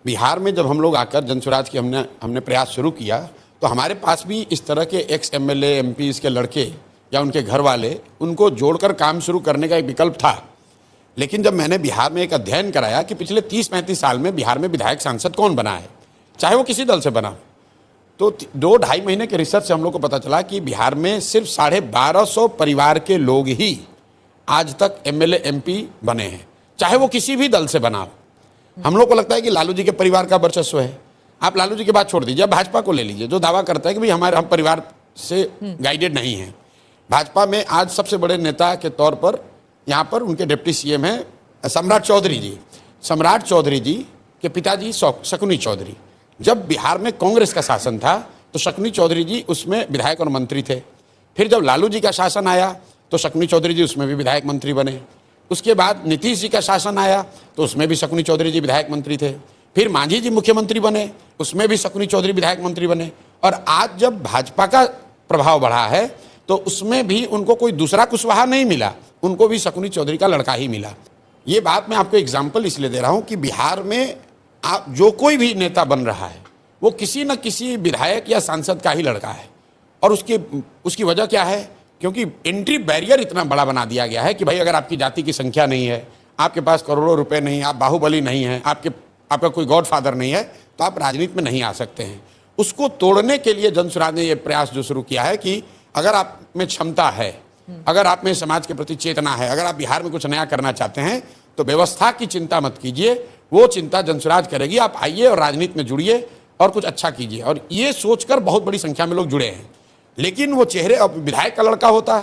बिहार में जब हम लोग आकर जनसुराज की हमने प्रयास शुरू किया तो हमारे पास भी इस तरह के एक्स एमएलए एमपी के लड़के या उनके घर वाले, उनको जोड़कर काम शुरू करने का एक विकल्प था। लेकिन जब मैंने बिहार में एक अध्ययन कराया कि पिछले 30-35 साल में बिहार में विधायक सांसद कौन बना है, चाहे वो किसी दल से बना, तो 2-2.5 महीने के रिसर्च से हम लोग को पता चला कि बिहार में सिर्फ 1250 परिवार के लोग ही आज तक एमएलए एमपी बने हैं, चाहे वो किसी भी दल से बना हो। हम लोग को लगता है कि लालू जी के परिवार का वर्चस्व है। आप लालू जी की बात छोड़ दीजिए, भाजपा को ले लीजिए, जो दावा करता है कि भाई हम परिवार से गाइडेड नहीं हैं। भाजपा में आज सबसे बड़े नेता के तौर पर यहाँ पर उनके डिप्टी सीएम हैं सम्राट चौधरी जी। सम्राट चौधरी जी के पिताजी शकुनी चौधरी। जब बिहार में कांग्रेस का शासन था तो शकुनी चौधरी जी उसमें विधायक और मंत्री थे। फिर जब लालू जी का शासन आया तो शकुनी चौधरी जी उसमें भी विधायक मंत्री बने। उसके बाद नीतीश जी का शासन आया तो उसमें भी शकुनी चौधरी जी विधायक मंत्री थे। फिर मांझी जी मुख्यमंत्री बने, उसमें भी शकुनी चौधरी विधायक मंत्री बने। और आज जब भाजपा का प्रभाव बढ़ा है तो उसमें भी उनको कोई दूसरा कुशवाहा नहीं मिला, उनको भी शकुनी चौधरी का लड़का ही मिला। ये बात मैं आपको एग्जाम्पल इसलिए दे रहा हूँ कि बिहार में आप जो कोई भी नेता बन रहा है वो किसी न किसी विधायक या सांसद का ही लड़का है। और उसकी वजह क्या है? क्योंकि एंट्री बैरियर इतना बड़ा बना दिया गया है कि भाई अगर आपकी जाति की संख्या नहीं है, आपके पास करोड़ों रुपए नहीं, आप बाहुबली नहीं हैं, आपका कोई गॉडफादर नहीं है, तो आप राजनीति में नहीं आ सकते हैं। उसको तोड़ने के लिए जनसुराज ने यह प्रयास जो शुरू किया है कि अगर आप में क्षमता है, अगर आप में समाज के प्रति चेतना है, अगर आप बिहार में कुछ नया करना चाहते हैं तो व्यवस्था की चिंता मत कीजिए, वो चिंता जनसुराज करेगी। आप आइए और राजनीति में जुड़िए और कुछ अच्छा कीजिए। और ये सोचकर बहुत बड़ी संख्या में लोग जुड़े हैं। लेकिन वो चेहरे, अब विधायक का लड़का होता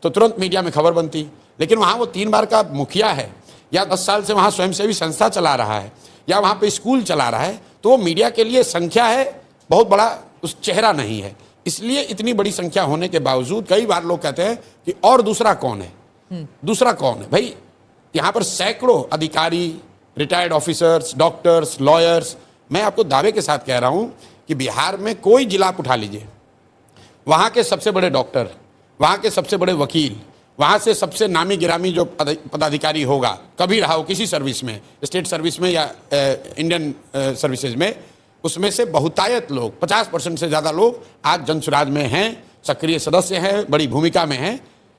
तो तुरंत मीडिया में खबर बनती, लेकिन वहाँ वो 3 बार का मुखिया है या 10 साल से वहाँ स्वयंसेवी संस्था चला रहा है या वहाँ पे स्कूल चला रहा है, तो वो मीडिया के लिए संख्या है, बहुत बड़ा उस चेहरा नहीं है। इसलिए इतनी बड़ी संख्या होने के बावजूद कई बार लोग कहते हैं कि और दूसरा कौन है, दूसरा कौन है? भाई यहाँ पर सैकड़ों अधिकारी, रिटायर्ड ऑफिसर्स, डॉक्टर्स, लॉयर्स, मैं आपको दावे के साथ कह रहा हूँ कि बिहार में कोई जिला आप उठा लीजिए, वहाँ के सबसे बड़े डॉक्टर, वहाँ के सबसे बड़े वकील, वहाँ से सबसे नामी गिरामी जो पदाधिकारी होगा, कभी रहा हो किसी सर्विस में, स्टेट सर्विस में या इंडियन सर्विसेज में, उसमें से बहुतायत लोग, 50% से ज़्यादा लोग आज जनसुराज में हैं, सक्रिय सदस्य हैं, बड़ी भूमिका में हैं।